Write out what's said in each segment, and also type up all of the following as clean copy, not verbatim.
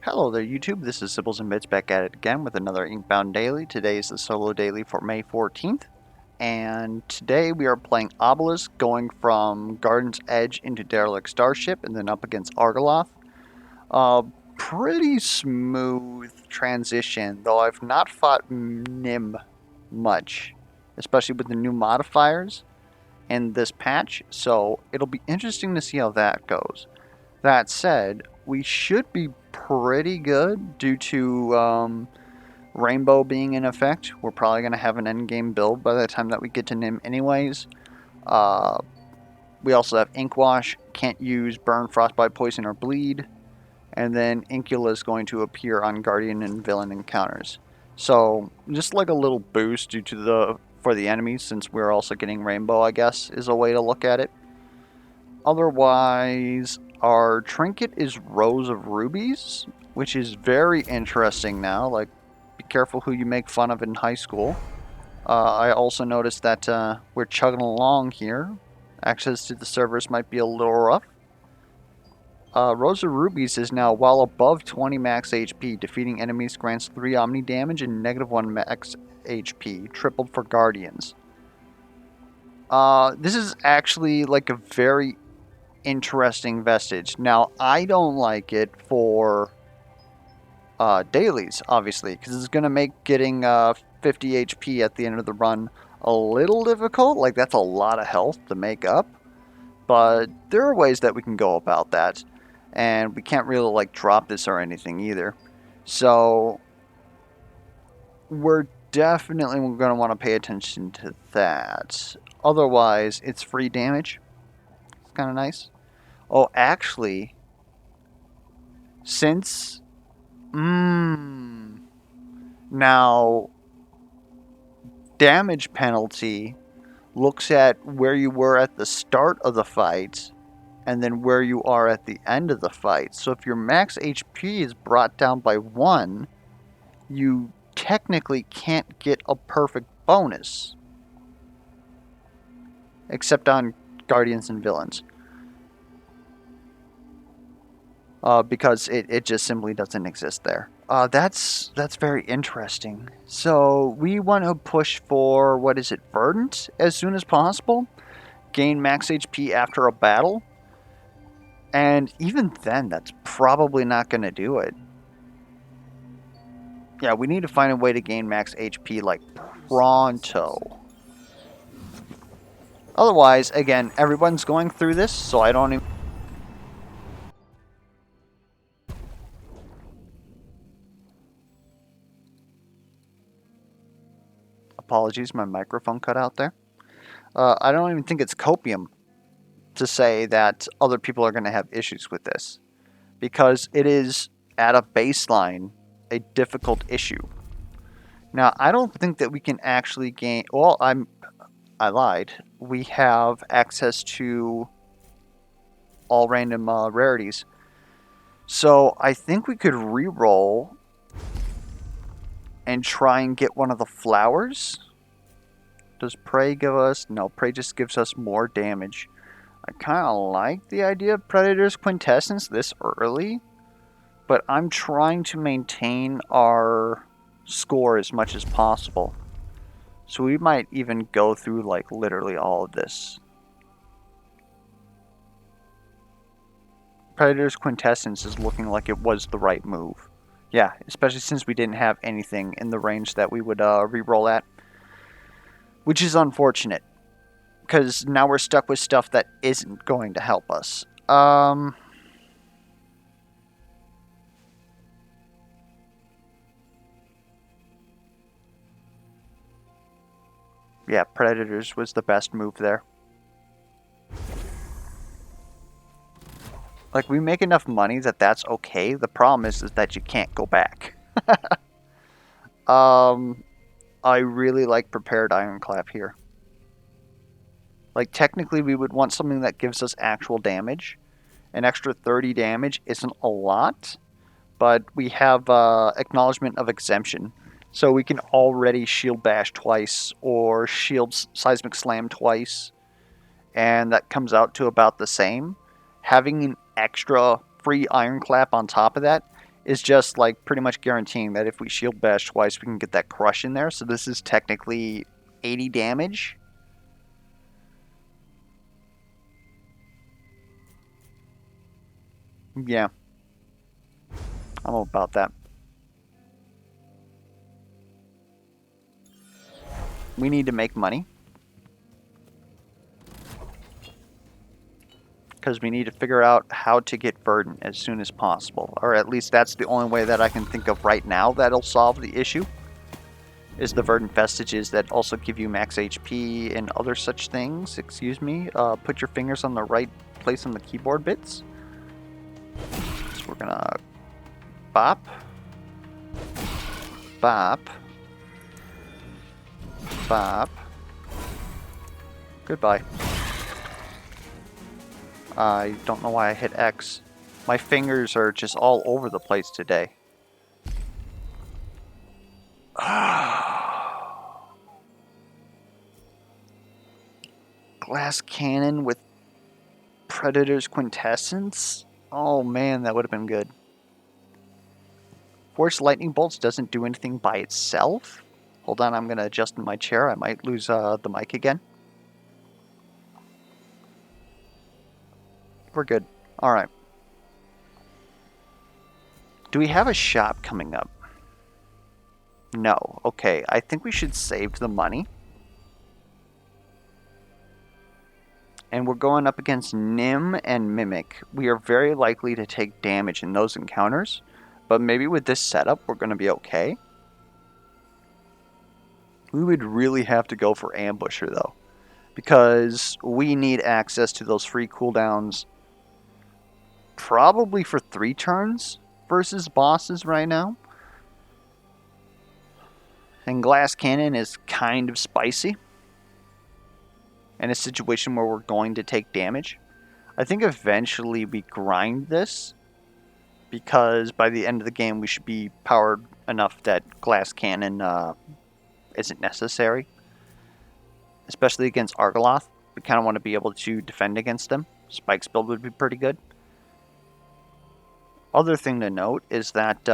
Hello there YouTube, this is Sibbles and Bits back at it again with another Inkbound Daily. Today is the solo daily for May 14th, and today we are playing Obelisk, going from Garden's Edge into Derelict Starship and then up against Argoloth. Pretty smooth transition, though I've not fought Nim much, especially with the new modifiers in this patch, so it'll be interesting to see how that goes. That said, we should be pretty good due to Rainbow being in effect. We're probably going to have an endgame build by the time that we get to Nim anyways. Uh, we also have Inkwash, can't use Burn, Frostbite, Poison, or Bleed. And then Incula is going to appear on Guardian and Villain encounters. So, just like a little boost due to for the enemies, since we're also getting Rainbow, I guess, is a way to look at it. Otherwise, our trinket is Rows of Rubies, which is very interesting now. Like, be careful who you make fun of in high school. I also noticed that we're chugging along here. Access to the servers might be a little rough. Rows of Rubies is now well above 20 max HP. Defeating enemies grants 3 Omni damage and -1 max HP, tripled for Guardians. This is actually like a very interesting vestige. Now, I don't like it for dailies, obviously, because it's going to make getting 50 HP at the end of the run a little difficult. Like, that's a lot of health to make up. But there are ways that we can go about that. And we can't really, like, drop this or anything either. So, we're definitely going to want to pay attention to that. Otherwise, it's free damage. It's kind of nice. Oh, actually, since... Now, damage penalty looks at where you were at the start of the fight and then where you are at the end of the fight. So if your max HP is brought down by 1, you technically can't get a perfect bonus. Except on Guardians and Villains. Because it just simply doesn't exist there. That's very interesting. So we want to push for, what is it, Verdant as soon as possible. Gain max HP after a battle. And even then, that's probably not going to do it. Yeah, we need to find a way to gain max HP like pronto. Otherwise, again, everyone's going through this, so I don't even... Apologies, my microphone cut out there. I don't even think it's copium to say that other people are going to have issues with this, because it is, at a baseline, a difficult issue. Now, I don't think that we can actually gain... Well, I lied. We have access to all random rarities. So I think we could re-roll and try and get one of the flowers. Does Prey give us... No, Prey just gives us more damage. I kind of like the idea of Predator's Quintessence this early, but I'm trying to maintain our score as much as possible. So we might even go through, like, literally all of this. Predator's Quintessence is looking like it was the right move. Yeah, especially since we didn't have anything in the range that we would re-roll at. Which is unfortunate, because now we're stuck with stuff that isn't going to help us. Yeah, Predators was the best move there. Like, we make enough money that that's okay. The problem is that you can't go back. I really like Prepared Ironclap here. Like, technically we would want something that gives us actual damage. An extra 30 damage isn't a lot, but we have Acknowledgement of Exemption. So we can already Shield Bash twice, or Shield Seismic Slam twice, and that comes out to about the same. Having an extra free Ironclap on top of that is just like pretty much guaranteeing that if we shield bash twice, we can get that crush in there. So this is technically 80 damage. Yeah, I'm about that. We need to make money. Because we need to figure out how to get Verdant as soon as possible. Or at least that's the only way that I can think of right now that'll solve the issue. Is the Verdant Vestiges that also give you max HP and other such things. Excuse me. Put your fingers on the right place on the keyboard bits. So we're gonna bop. Bop. Bop. Goodbye. I don't know why I hit X. My fingers are just all over the place today. Glass cannon with Predator's Quintessence? Oh man, that would have been good. Force lightning bolts doesn't do anything by itself? Hold on, I'm going to adjust in my chair. I might lose the mic again. We're good. Alright. Do we have a shop coming up? No. Okay, I think we should save the money. And we're going up against Nim and Mimic. We are very likely to take damage in those encounters. But maybe with this setup, we're going to be okay. We would really have to go for Ambusher, though. Because we need access to those free cooldowns probably for 3 turns versus bosses right now. And Glass Cannon is kind of spicy in a situation where we're going to take damage. I think eventually we grind this because by the end of the game we should be powered enough that Glass Cannon isn't necessary. Especially against Argoloth. We kind of want to be able to defend against them. Spike's build would be pretty good. Other thing to note is that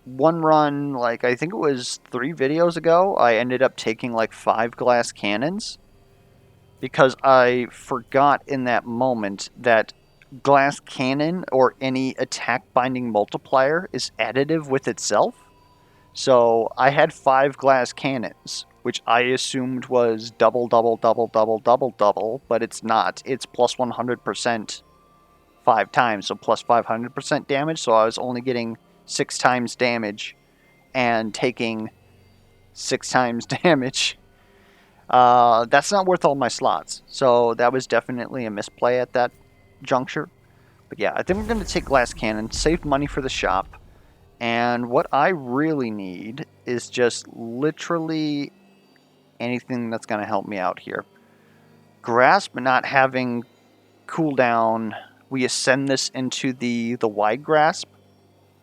one run, like I think it was 3 videos ago, I ended up taking like 5 glass cannons because I forgot in that moment that glass cannon or any attack binding multiplier is additive with itself. So I had 5 glass cannons, which I assumed was double, double, double, double, double, double, but it's not. It's plus 100% 5 times, so plus 500% damage, so I was only getting 6 times damage and taking 6 times damage. That's not worth all my slots, so that was definitely a misplay at that juncture. But yeah, I think we're going to take Glass Cannon, save money for the shop, and what I really need is just literally anything that's going to help me out here. Grasp not having cooldown, we ascend this into the wide grasp.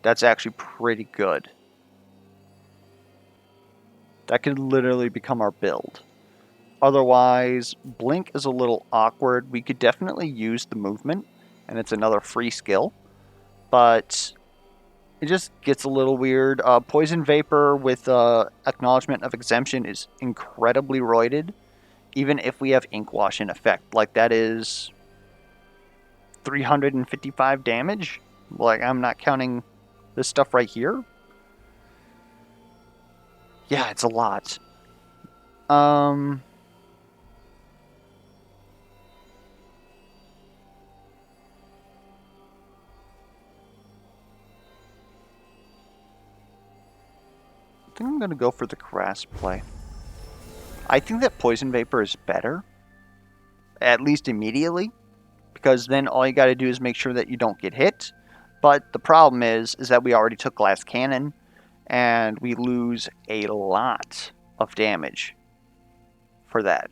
That's actually pretty good. That could literally become our build. Otherwise, Blink is a little awkward. We could definitely use the movement, and it's another free skill. But it just gets a little weird. Poison Vapor with Acknowledgement of Exemption is incredibly roided, even if we have Ink Wash in effect. Like, that is 355 damage. Like, I'm not counting this stuff right here. Yeah, it's a lot. I think I'm going to go for the Grasp play. I think that Poison Vapor is better, at least immediately, because then all you got to do is make sure that you don't get hit. But the problem is that we already took Glass Cannon, and we lose a lot of damage for that.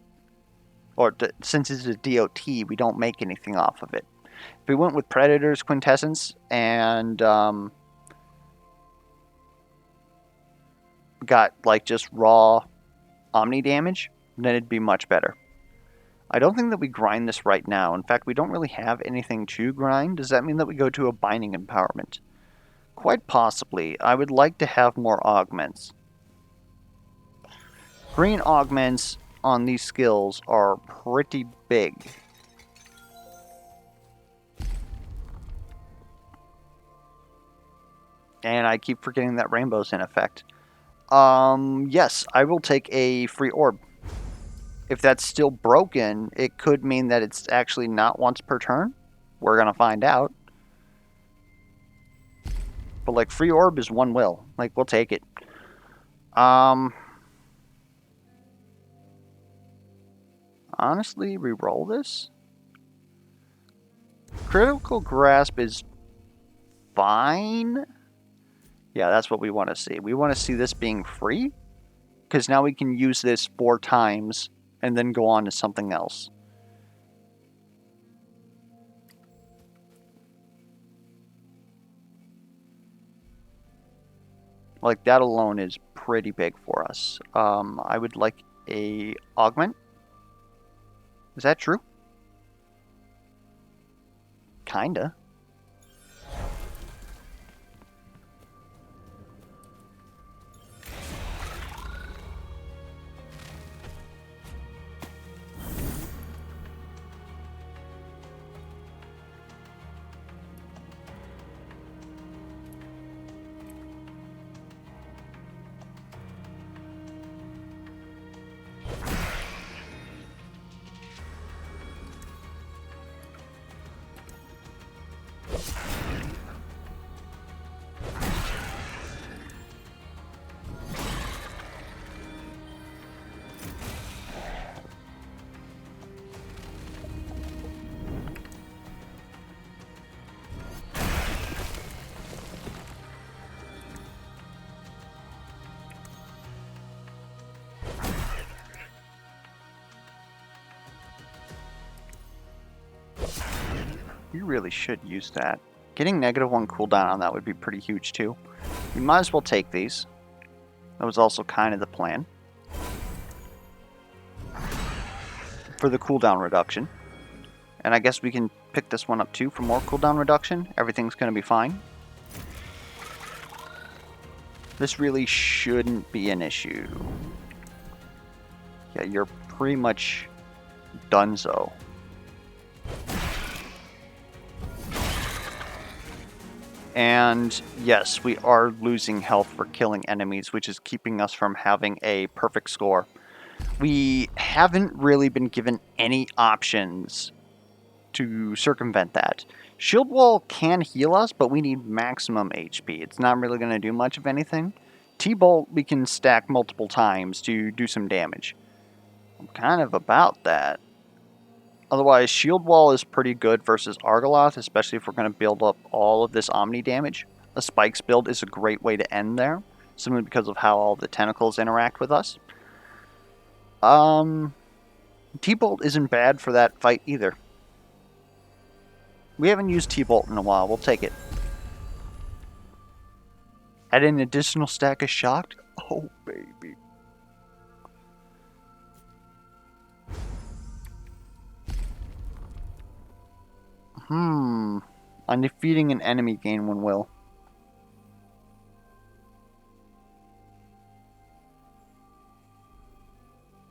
Or since it's a DOT, we don't make anything off of it. If we went with Predator's Quintessence and got like just raw Omni damage, then it'd be much better. I don't think that we grind this right now. In fact, we don't really have anything to grind. Does that mean that we go to a binding empowerment? Quite possibly. I would like to have more augments. Green augments on these skills are pretty big. And I keep forgetting that rainbow's in effect. Yes, I will take a free orb. If that's still broken, it could mean that it's actually not once per turn. We're gonna find out. But like, free orb is one will. Like, we'll take it. Honestly, re-roll this. Critical grasp is fine. Yeah, that's what we want to see. We want to see this being free, because now we can use this 4 times and then go on to something else. Like, that alone is pretty big for us. I would like a augment. Is that true? Kinda. You really should use that. Getting -1 cooldown on that would be pretty huge too. You might as well take these. That was also kind of the plan. For the cooldown reduction. And I guess we can pick this one up too for more cooldown reduction. Everything's going to be fine. This really shouldn't be an issue. Yeah, you're pretty much donezo. And yes, we are losing health for killing enemies, which is keeping us from having a perfect score. We haven't really been given any options to circumvent that. Shield Wall can heal us, but we need maximum HP. It's not really going to do much of anything. T-Bolt we can stack multiple times to do some damage. I'm kind of about that. Otherwise, Shield Wall is pretty good versus Argoloth, especially if we're going to build up all of this Omni damage. A Spikes build is a great way to end there, simply because of how all the tentacles interact with us. T-Bolt isn't bad for that fight either. We haven't used T-Bolt in a while. We'll take it. Add an additional stack of Shocked? Oh, baby. On defeating an enemy, gain 1 will.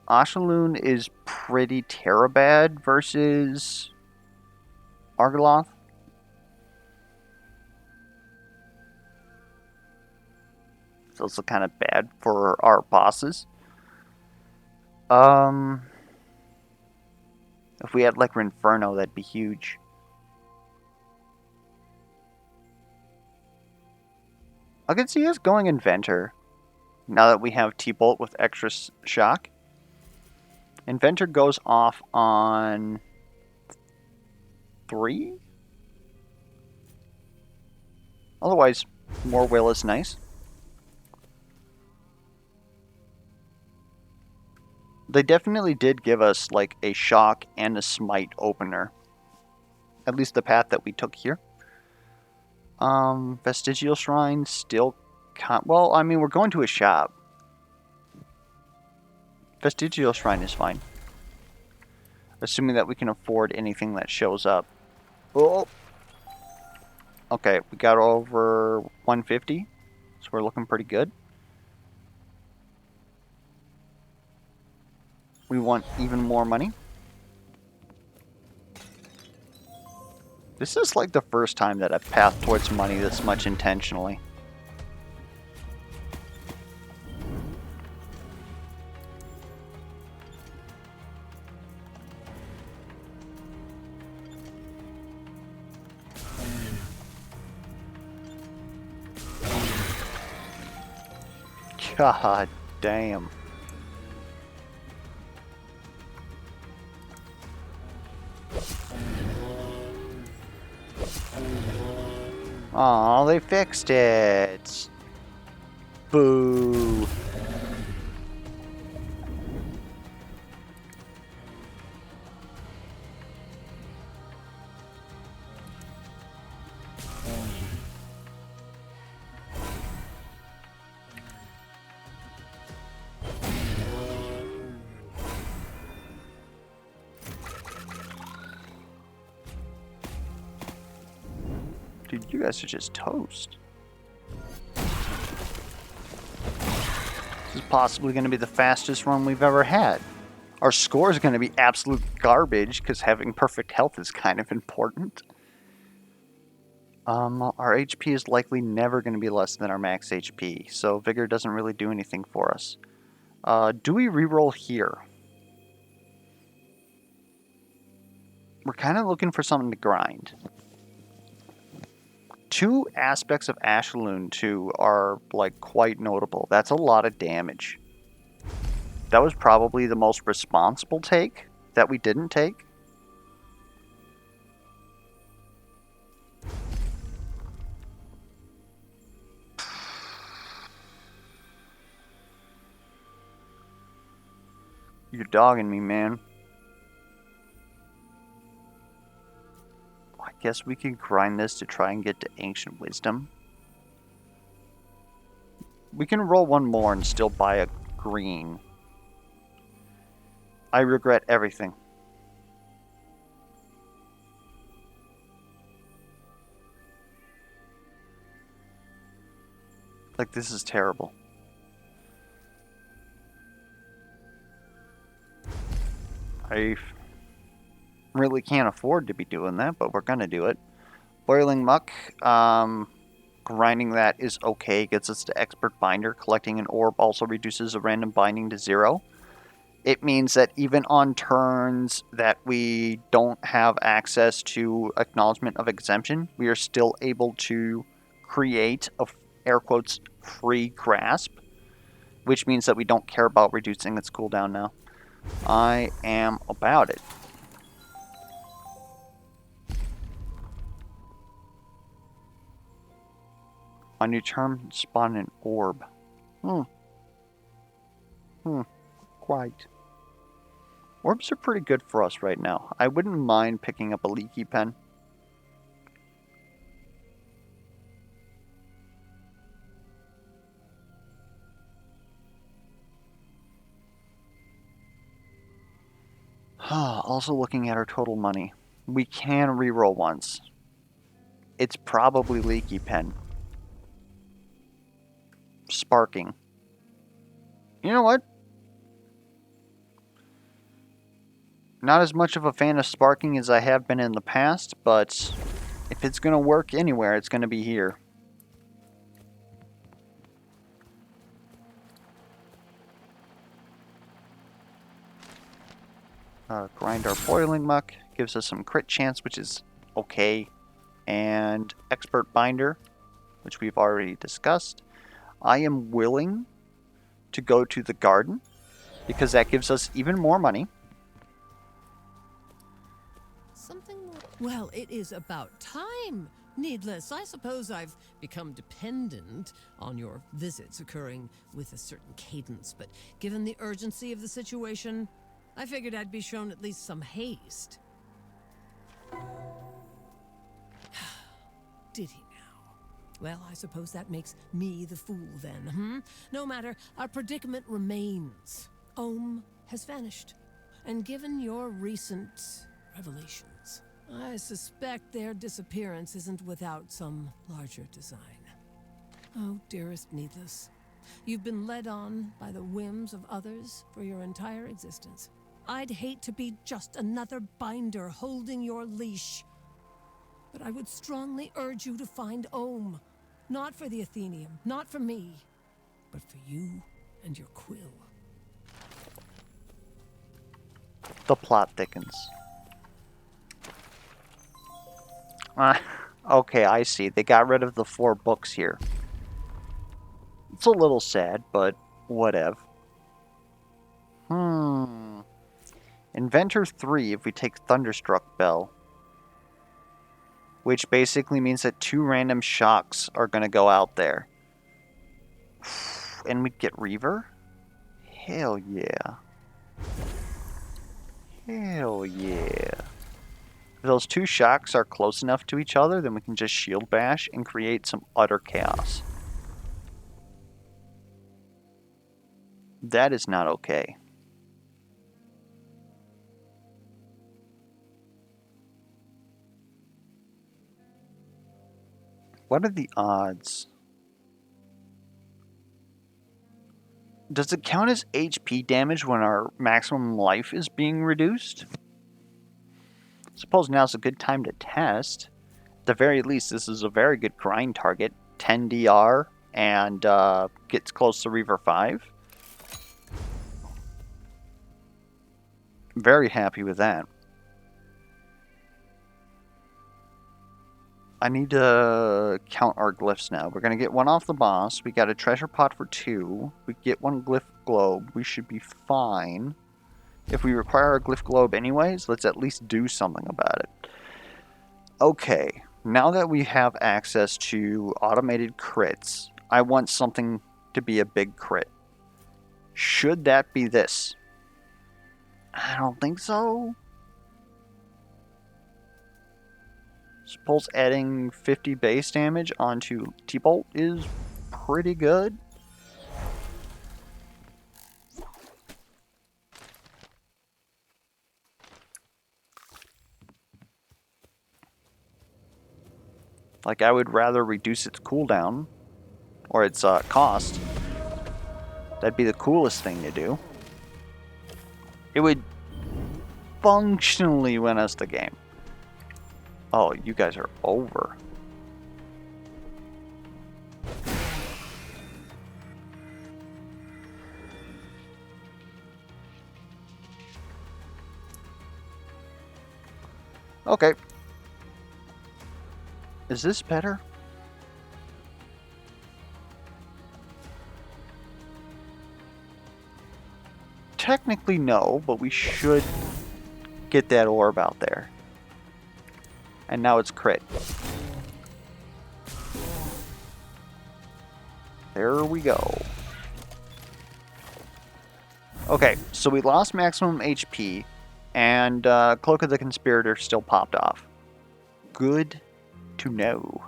Ashaloon is pretty Terabad versus Argoloth. It's also kind of bad for our bosses. If we had like Inferno, that'd be huge. I could see us going Inventor, now that we have T-Bolt with extra shock. Inventor goes off on 3? Otherwise, more will is nice. They definitely did give us like a shock and a smite opener. At least the path that we took here. Vestigial Shrine still can't... Well, I mean, we're going to a shop. Vestigial Shrine is fine. Assuming that we can afford anything that shows up. Oh! Okay, we got over 150, so we're looking pretty good. We want even more money. This is like the first time that I've pathed towards money this much intentionally. God damn. Oh, they fixed it. Boo. Dude, you guys are just toast. This is possibly going to be the fastest run we've ever had. Our score is going to be absolute garbage because having perfect health is kind of important. Our HP is likely never going to be less than our max HP, so Vigor doesn't really do anything for us. Do we reroll here? We're kind of looking for something to grind. 2 aspects of Ashaloon 2 are, like, quite notable. That's a lot of damage. That was probably the most responsible take that we didn't take. You're dogging me, man. I guess we can grind this to try and get to Ancient Wisdom. We can roll one more and still buy a green. I regret everything. Like, this is terrible. I really can't afford to be doing that, but we're gonna do it. Boiling Muck, grinding that is okay, gets us to Expert Binder. Collecting an orb also reduces a random binding to 0. It means that even on turns that we don't have access to Acknowledgement of Exemption, we are still able to create a, air quotes, free grasp, which means that we don't care about reducing its cooldown now. I am about it. On your turn, spawn an orb. Quite. Orbs are pretty good for us right now. I wouldn't mind picking up a leaky pen. Also looking at our total money. We can reroll once. It's probably leaky pen. Sparking. You know what? Not as much of a fan of sparking as I have been in the past, but if it's going to work anywhere, it's going to be here. Grind our Boiling Muck. Gives us some crit chance, which is okay. And Expert Binder, which we've already discussed. I am willing to go to the garden, because that gives us even more money. Well, it is about time. Needless, I suppose I've become dependent on your visits occurring with a certain cadence, but given the urgency of the situation, I figured I'd be shown at least some haste. Did he now? Well, I suppose that makes me the fool then, No matter, our predicament remains. Ohm has vanished. And given your recent revelations, I suspect their disappearance isn't without some larger design. Oh, dearest Needless, you've been led on by the whims of others for your entire existence. I'd hate to be just another binder holding your leash. But I would strongly urge you to find Ohm. Not for the Atheneum, not for me, but for you and your quill. The plot thickens. Okay, I see. They got rid of the 4 books here. It's a little sad, but whatever. Inventor 3 if we take Thunderstruck Bell. Which basically means that 2 random shocks are going to go out there. And we'd get Reaver? Hell yeah. Hell yeah. If those 2 shocks are close enough to each other, then we can just Shield Bash and create some utter chaos. That is not okay. What are the odds? Does it count as HP damage when our maximum life is being reduced? Suppose now's a good time to test. At the very least, this is a very good grind target. 10 DR and gets close to Reaver 5. Very happy with that. I need to count our glyphs now. We're going to get 1 off the boss. We got a treasure pot for 2. We get 1 glyph globe. We should be fine. If we require a glyph globe anyways, let's at least do something about it. Okay, now that we have access to automated crits, I want something to be a big crit. Should that be this? I don't think so. Suppose adding 50 base damage onto T-Bolt is pretty good. Like, I would rather reduce its cooldown, or its cost. That'd be the coolest thing to do. It would functionally win us the game. Oh, you guys are over. Okay. Is this better? Technically no, but we should get that orb out there. And now it's crit. There we go. Okay, so we lost maximum HP, and Cloak of the Conspirator still popped off. Good to know.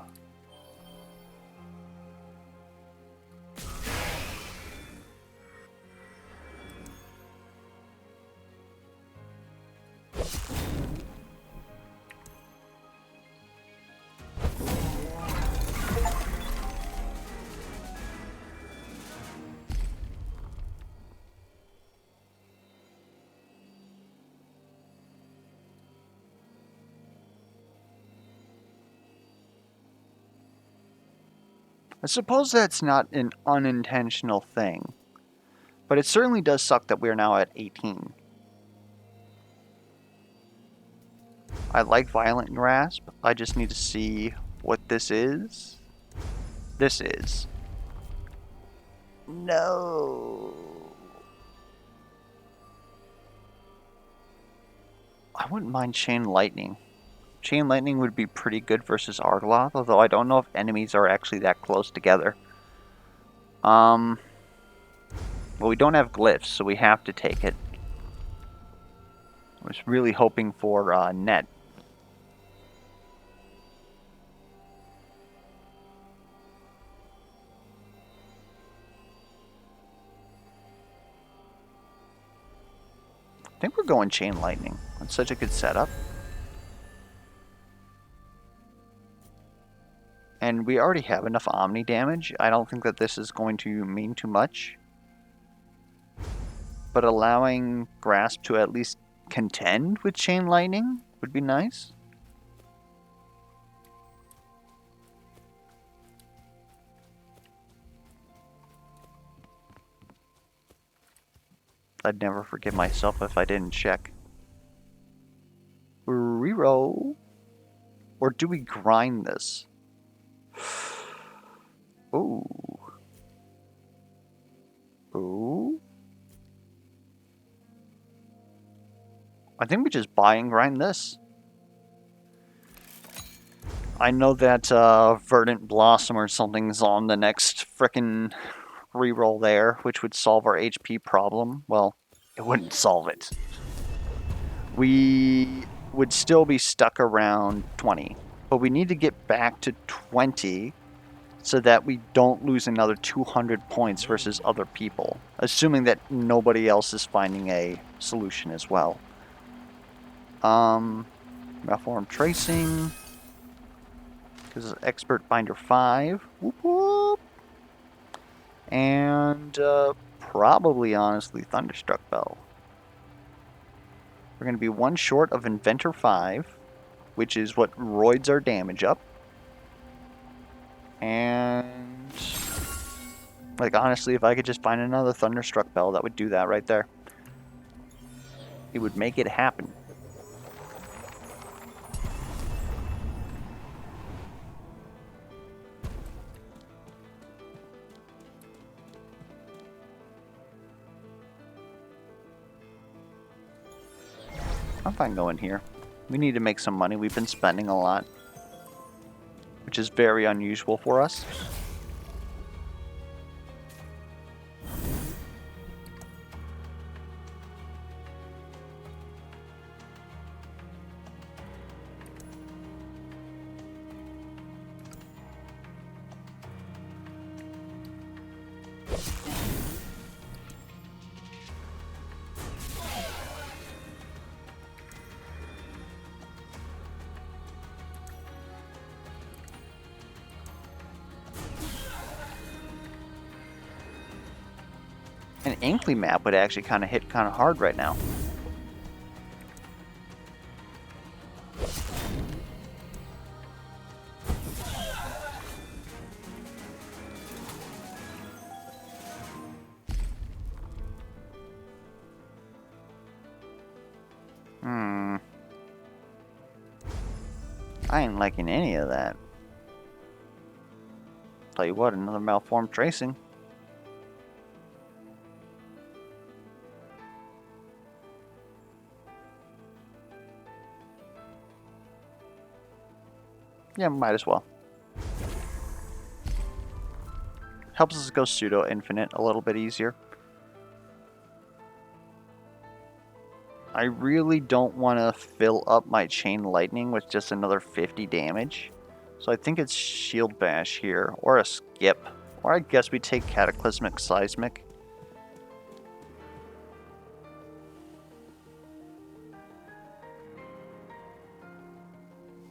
I suppose that's not an unintentional thing, but it certainly does suck that we're now at 18. I like Violent Grasp, I just need to see what this is. This is. No. I wouldn't mind Chain Lightning. Chain Lightning would be pretty good versus Argloth, although I don't know if enemies are actually that close together. Well, we don't have glyphs, so we have to take it. I was really hoping for net. think we're going Chain Lightning. That's such a good setup. And we already have enough Omni damage. I don't think that this is going to mean too much. But allowing Grasp to at least contend with Chain Lightning would be nice. I'd never forgive myself if I didn't check. Reroll. Or do we grind this? Ooh. Ooh. I think we just buy and grind this. I know that Verdant Blossom or something's on the next frickin' reroll there, which would solve our HP problem. Well, it wouldn't solve it. We would still be stuck around 20. But we need to get back to 20 so that we don't lose another 200 points versus other people. Assuming that nobody else is finding a solution as well. Malform Tracing. Because it's Expert Binder 5. Whoop whoop. And probably, honestly, Thunderstruck Bell. We're going to be one short of Inventor 5, which is what roids our damage up. And, like, honestly, if I could just find another Thunderstruck Bell, that would do that right there. It would make it happen. I'm fine going here. We need to make some money. We've been spending a lot, which is very unusual for us. An Inkly map would actually kind of hit kind of hard right now. I ain't liking any of that. Tell you what, another Malform Tracing. Yeah, might as well. Helps us go pseudo-infinite a little bit easier. I really don't want to fill up my Chain Lightning with just another 50 damage. So I think it's Shield Bash here, or a Skip. Or I guess we take Cataclysmic Seismic.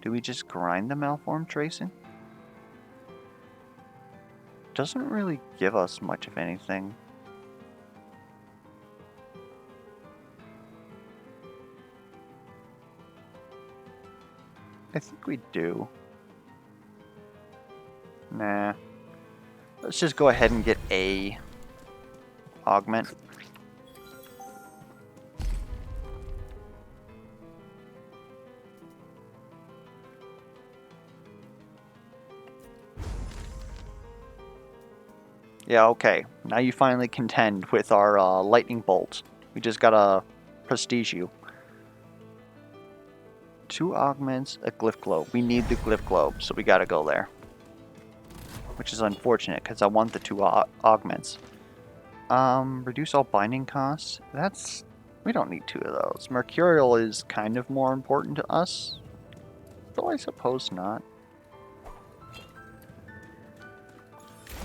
Do we just grind the Malform Tracing? Doesn't really give us much of anything. I think we do. Nah. Let's just go ahead and get a augment. Yeah, okay. Now you finally contend with our lightning bolt. We just gotta prestige you. 2 augments, a glyph globe. We need the glyph globe, so we gotta go there. Which is unfortunate, because I want the 2 augments. Reduce all binding costs. That's... we don't need 2 of those. Mercurial is kind of more important to us. Though I suppose not.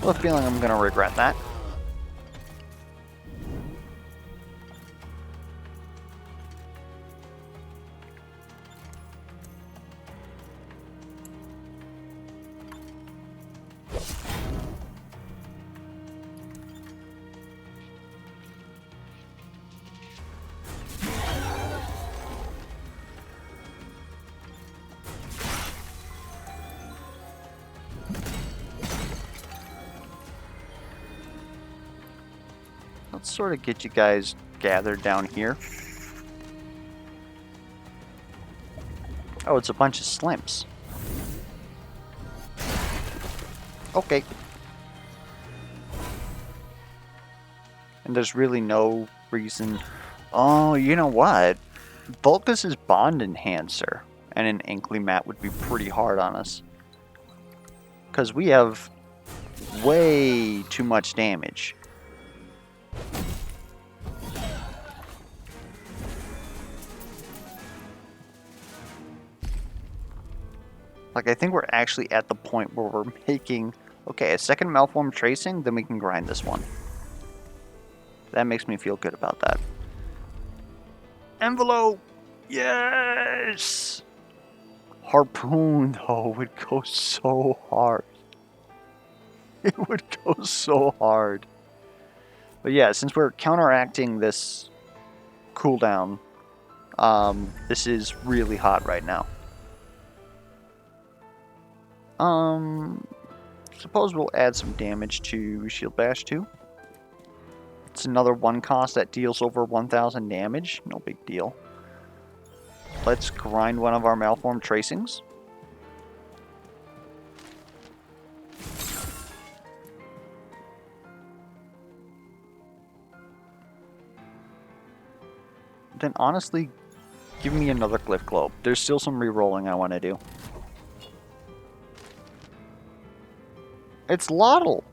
I have a feeling I'm gonna regret that. Let's sort of get you guys gathered down here. Oh, it's a bunch of slimps. Okay. And there's really no reason... Oh, you know what? Vulcus's Bond Enhancer and an Inkly Mat would be pretty hard on us. Because we have way too much damage. Like, I think we're actually at the point where we're making... Okay, a second Malform Tracing, then we can grind this one. That makes me feel good about that. Envelope! Yes! Harpoon, though, would go so hard. It would go so hard. But yeah, since we're counteracting this cooldown, this is really hot right now. Suppose we'll add some damage to Shield Bash too. It's another one cost that deals over 1,000 damage. No big deal. Let's grind one of our Malform Tracings. Then honestly, give me another Glyph Globe. There's still some re-rolling I want to do. It's Lottle!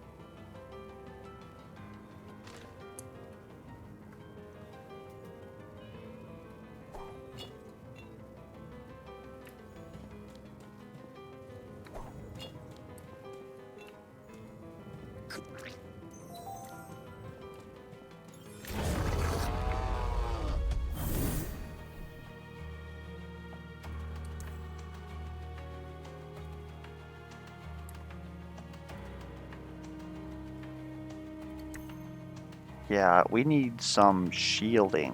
Yeah, we need some shielding,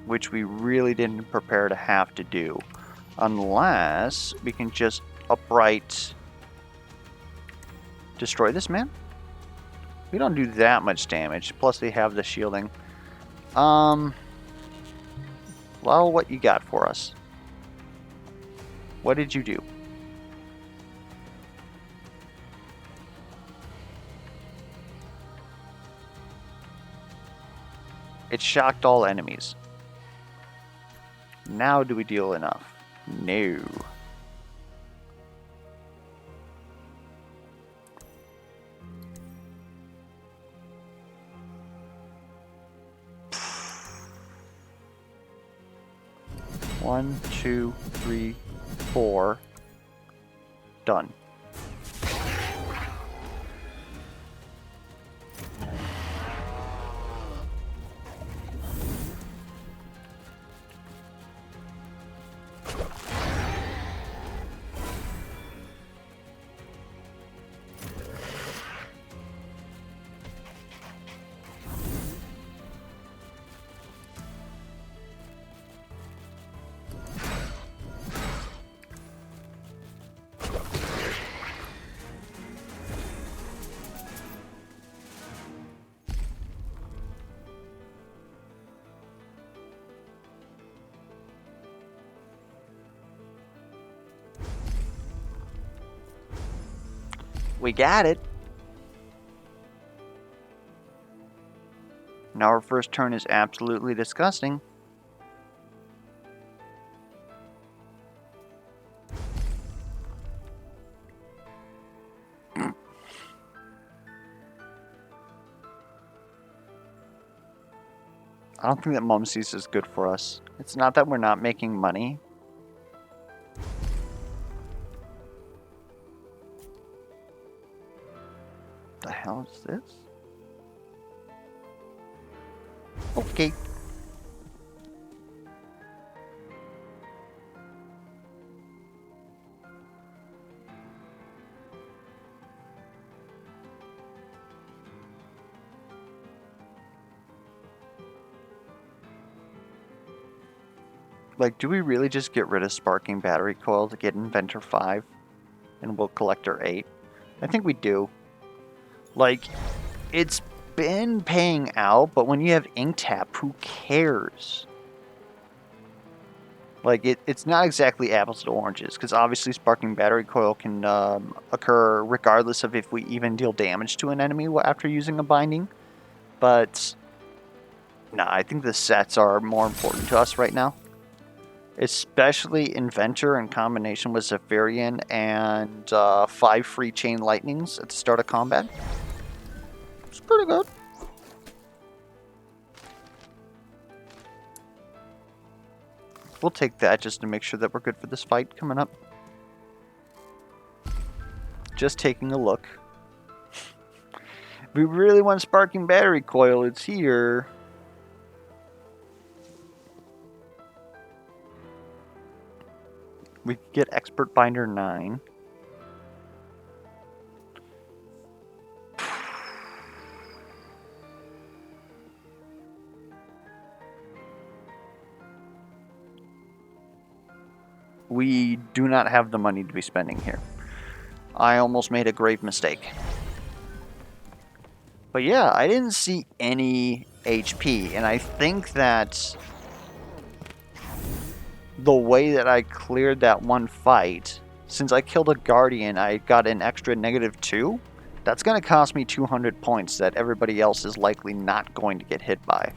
which we really didn't prepare to have to do. Unless we can just upright destroy this man? We don't do that much damage, plus they have the shielding. Well, what you got for us? What did you do? It shocked all enemies. Now do we deal enough? No. One, two, three, four. Done. We got it. Now our first turn is absolutely disgusting. I don't think that Mumsies is good for us. It's not that we're not making money. The hell is this? Okay. Like, do we really just get rid of Sparking Battery Coil to get Inventor 5? And we'll Collector 8? I think we do. Like, it's been paying out, but when you have ink tap, who cares? Like, it's not exactly apples to oranges, because obviously sparking battery coil can occur regardless of if we even deal damage to an enemy after using a binding. But, nah, I think the sets are more important to us right now. Especially Inventor in combination with Zephyrian and 5 free chain lightnings at the start of combat. It's pretty good. We'll take that just to make sure that we're good for this fight coming up. Just taking a look. If we really want sparking battery coil, it's here. We could get Expert Binder 9. We do not have the money to be spending here. I almost made a grave mistake. But yeah, I didn't see any HP, and I think that the way that I cleared that one fight, since I killed a Guardian, I got an extra -2. That's going to cost me 200 points that everybody else is likely not going to get hit by.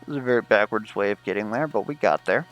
It was a very backwards way of getting there, but we got there.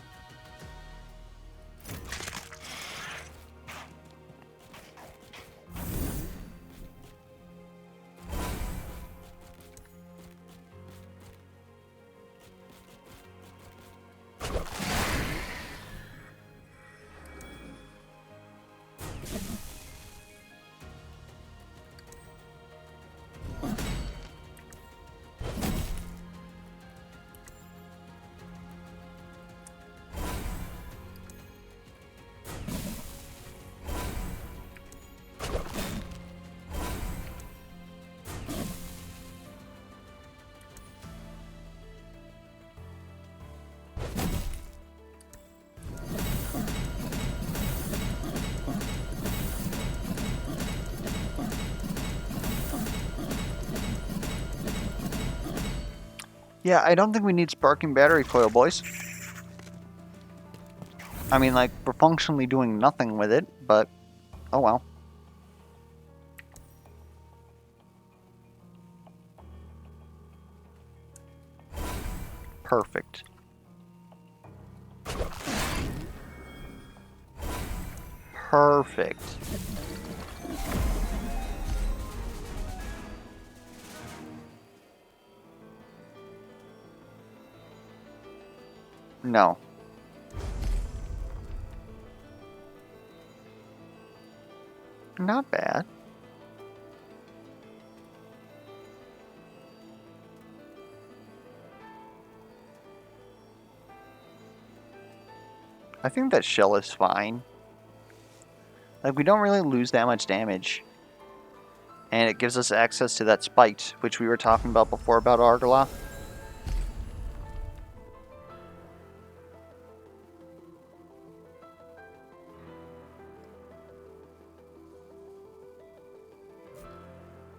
Yeah, I don't think we need sparking battery coil, boys. I mean, like, we're functionally doing nothing with it, but oh well. Perfect. Perfect. No. Not bad. I think that shell is fine. Like, we don't really lose that much damage. And it gives us access to that spite, which we were talking about before about Argala.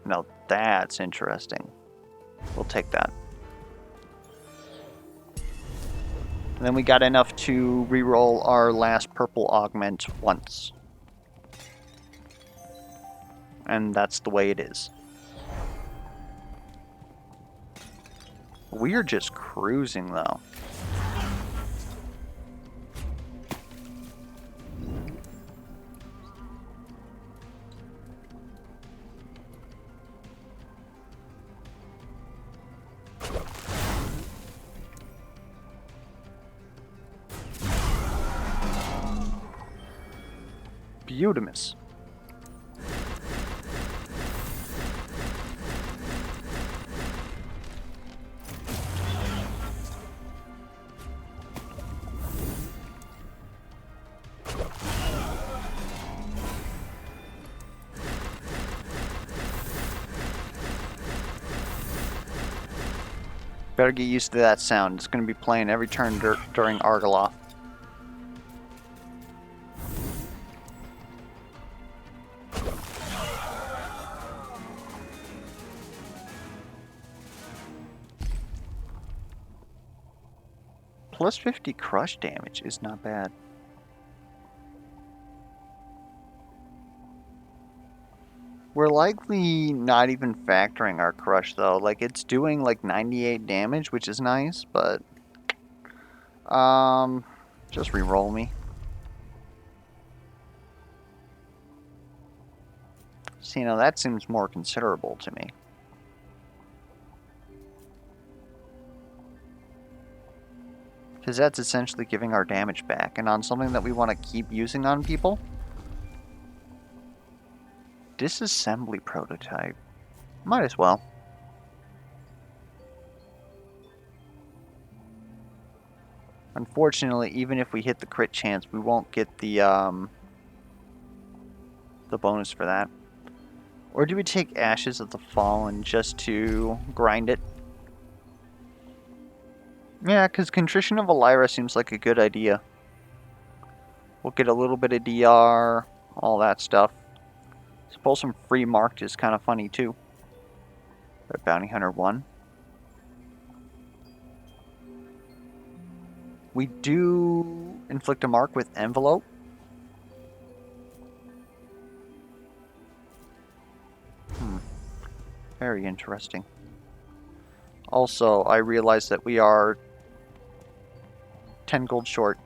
Now that's interesting. We'll take that. And then we got enough to reroll our last purple augment once. And that's the way it is. We're just cruising though. Beautimus. Better get used to that sound. It's going to be playing every turn during Argoloth. Plus 50 crush damage is not bad. We're likely not even factoring our crush though. Like it's doing like 98 damage, which is nice, but just re-roll me. See, now that seems more considerable to me. Because that's essentially giving our damage back, and on something that we want to keep using on people. Disassembly prototype. Might as well. Unfortunately, even if we hit the crit chance, we won't get the bonus for that. Or do we take Ashes of the Fallen just to grind it? Yeah, because Contrition of Elira seems like a good idea. We'll get a little bit of DR, all that stuff. Suppose some free marked is kind of funny too. But Bounty Hunter 1. We do inflict a mark with Envelope. Very interesting. Also, I realize that we are 10 gold short.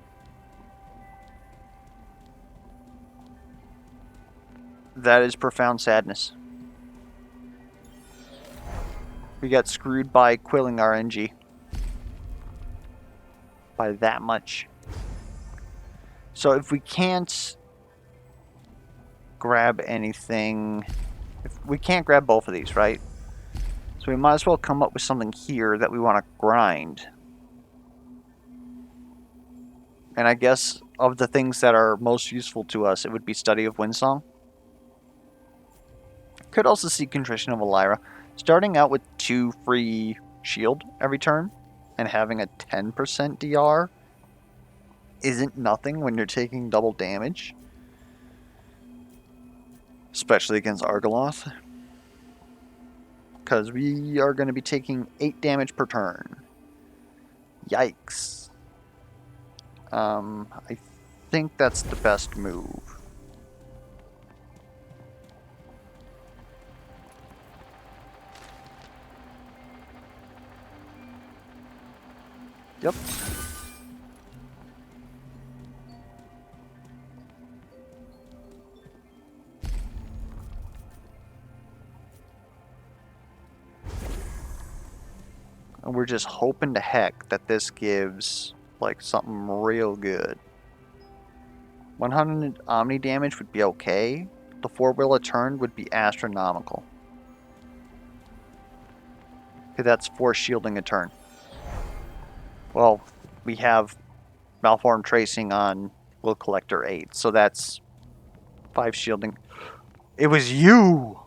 That is profound sadness. We got screwed by quilling RNG. By that much. So if we can't grab anything... If we can't grab both of these, right? So we might as well come up with something here that we want to grind. And I guess of the things that are most useful to us, it would be Study of Windsong. Could also see Contrition of Elira. Starting out with 2 free shield every turn and having a 10% DR isn't nothing when you're taking double damage. Especially against Argoloth. Because we are going to be taking 8 damage per turn. Yikes. I think that's the best move. Yep. And we're just hoping to heck that this gives like something real good. 100 Omni damage would be okay. The 4-wheel a turn would be astronomical. Okay, that's 4 shielding a turn. Well, we have Malformed Tracing on Will Collector 8, so that's 5 shielding. It was you!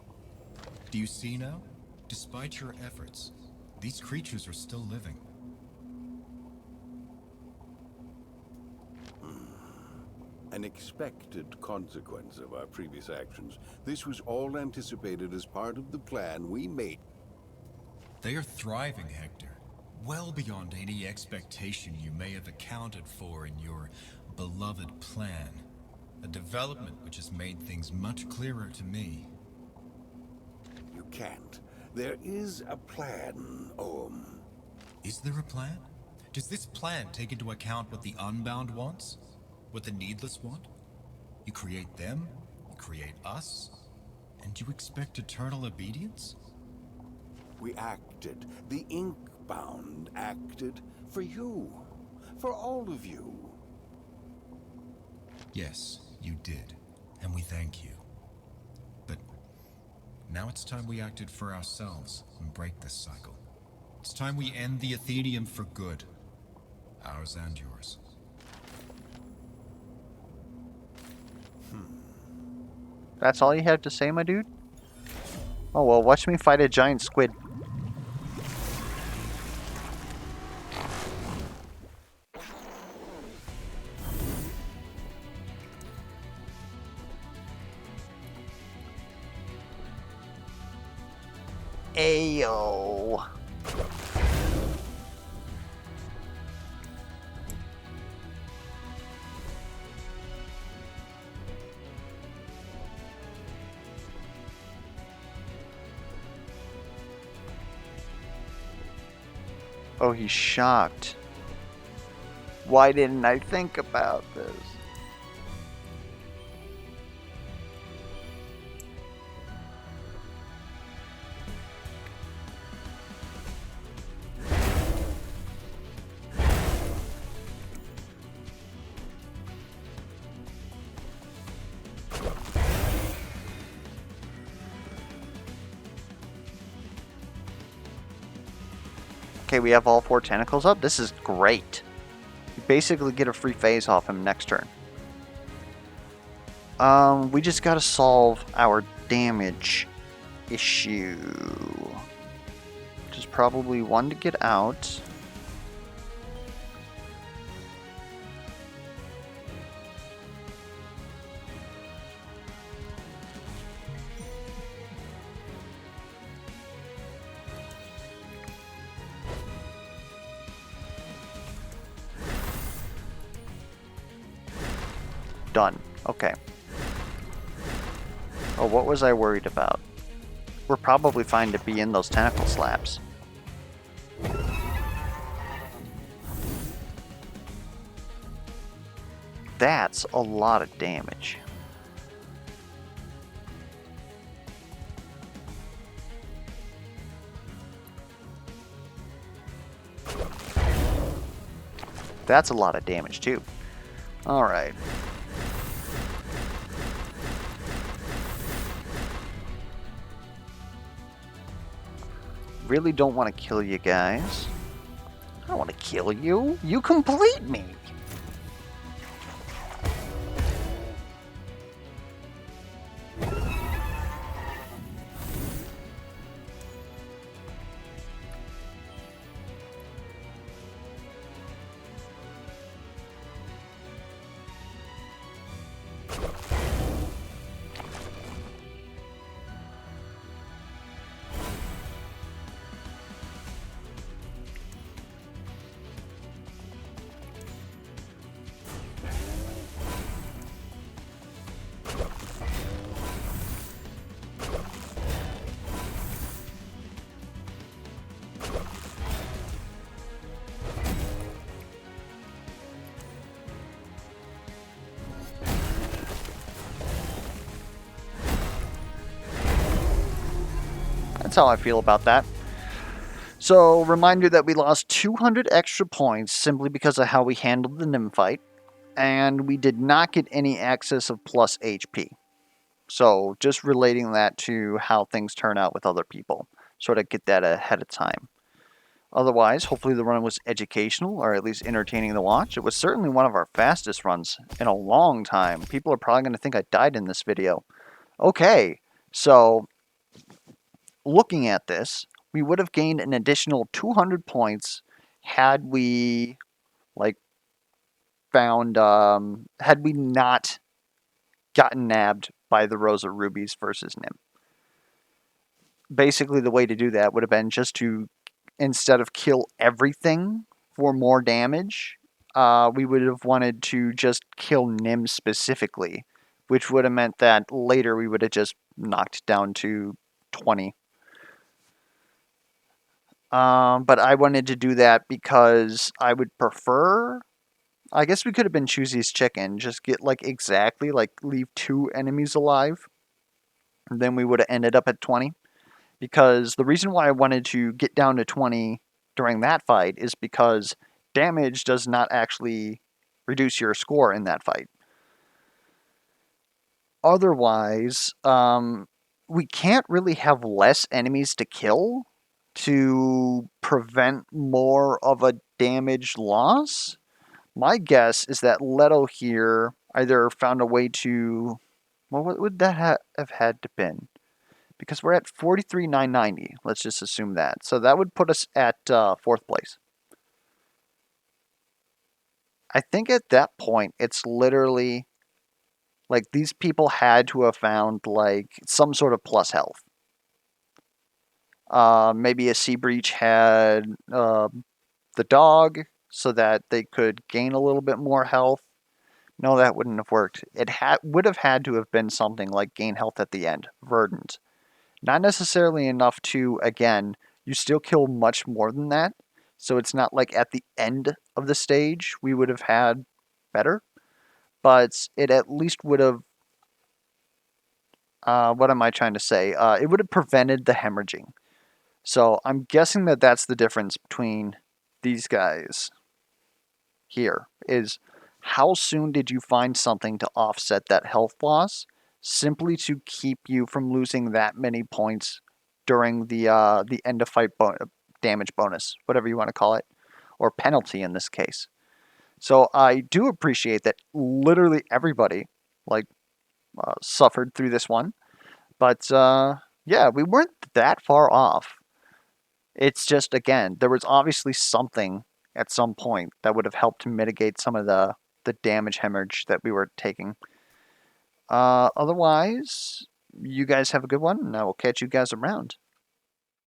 Do you see now? Despite your efforts, these creatures are still living. An expected consequence of our previous actions. This was all anticipated as part of the plan we made. They are thriving, Hector. Well beyond any expectation you may have accounted for in your beloved plan. A development which has made things much clearer to me. You can't. There is a plan, Ohm. Is there a plan? Does this plan take into account what the Unbound wants? What the Needless want? You create them, you create us, and you expect eternal obedience? We acted. The Inkbound acted for you. For all of you. Yes, you did, and we thank you. But now it's time we acted for ourselves and break this cycle. It's time we end the Atheneum for good. Ours and yours. That's all you have to say, my dude? Oh well, watch me fight a giant squid. Ayo. Oh, he's shocked. Why didn't I think about this? Okay, we have all 4 tentacles up. This is great. You basically get a free phase off him next turn. We just gotta solve our damage issue. Which is probably 1 to get out. Done. Okay. Oh, what was I worried about? We're probably fine to be in those tentacle slaps. That's a lot of damage. That's a lot of damage too. Alright. Really don't want to kill you guys. I don't want to kill you. You complete me. That's how I feel about that. So, reminder that we lost 200 extra points simply because of how we handled the Nim fight, and we did not get any access of plus HP. So, just relating that to how things turn out with other people. Sort of get that ahead of time. Otherwise, hopefully the run was educational, or at least entertaining to watch. It was certainly one of our fastest runs in a long time. People are probably going to think I died in this video. Okay, so looking at this, we would have gained an additional 200 points had we, like, found, had we not gotten nabbed by the Rosa Rubies versus Nim. Basically, the way to do that would have been just to, instead of kill everything for more damage, we would have wanted to just kill Nim specifically, which would have meant that later we would have just knocked down to 20. But I wanted to do that because I would prefer, I guess we could have been Choosy's chicken, just get like exactly, like leave 2 enemies alive. Then we would have ended up at 20. Because the reason why I wanted to get down to 20 during that fight is because damage does not actually reduce your score in that fight. Otherwise, we can't really have less enemies to kill to prevent more of a damage loss. My guess is that Leto here either found a way to... Well, what would that have had to been? Because we're at 43,990. Let's just assume that. So that would put us at 4th place. I think at that point, it's literally like these people had to have found like some sort of plus health. Maybe a sea breach had the dog so that they could gain a little bit more health. No, that wouldn't have worked. Would have had to have been something like gain health at the end, verdant. Not necessarily enough to, again, you still kill much more than that. So it's not like at the end of the stage we would have had better, but it at least would have, what am I trying to say? It would have prevented the hemorrhaging. So I'm guessing that that's the difference between these guys here is how soon did you find something to offset that health loss simply to keep you from losing that many points during the end of fight damage bonus, whatever you want to call it, or penalty in this case. So I do appreciate that literally everybody like suffered through this one, but yeah, we weren't that far off. It's just, again, there was obviously something at some point that would have helped to mitigate some of the damage hemorrhage that we were taking. Otherwise, you guys have a good one, and I will catch you guys around.